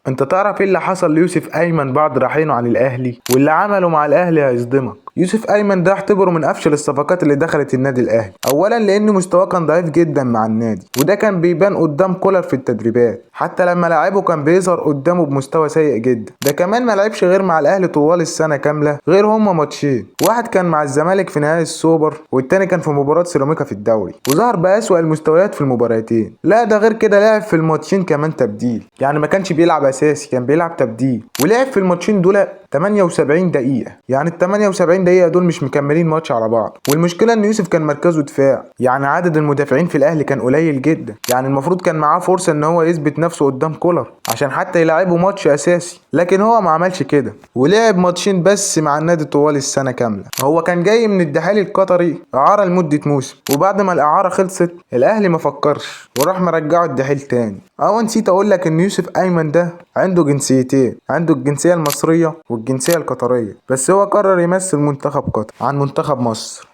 انت تعرف ايه اللي حصل ليوسف ايمن بعد رحيله عن الاهلي؟ واللي عمله مع الاهلي هيصدمك. يوسف ايمن ده اعتبره من افشل الصفقات اللي دخلت النادي الاهلي، اولا لان مستواه كان ضعيف جدا مع النادي، وده كان بيبان قدام كولر في التدريبات، حتى لما لعبه كان بيظهر قدامه بمستوى سيء جدا. ده كمان ما لعبش غير مع الاهلي طوال السنه كامله، غير هما ماتشين، واحد كان مع الزمالك في نهائي السوبر، والتاني كان في مباراه سيراميكا في الدوري، وظهر باسوأ المستويات في المباراتين. لا ده غير كده لعب في الماتشين كمان تبديل، يعني ما كانش بيلعب اساسي، كان بيلعب تبديل، ولعب في الماتشين دول 78 دقيقة، يعني ال 78 دقيقة دول مش مكملين ماتش على بعض. والمشكلة ان يوسف كان مركزه دفاع، يعني عدد المدافعين في الاهلي كان قليل جدا، يعني المفروض كان معاه فرصة ان هو يثبت نفسه قدام كولر عشان حتى يلعبه ماتش اساسي، لكن هو ما عملش كده، ولعب ماتشين بس مع النادي طوال السنة كاملة. هو كان جاي من الدحيل القطري اعارة لمدة موسم، وبعد ما الاعارة خلصت الاهلي ما فكرش وراح مرجعه الدحيل تاني. نسيت اقول لك ان يوسف ايمن ده عنده جنسيتين، عنده الجنسية المصرية والجنسية القطرية، بس هو قرر يمثل منتخب قطر عن منتخب مصر.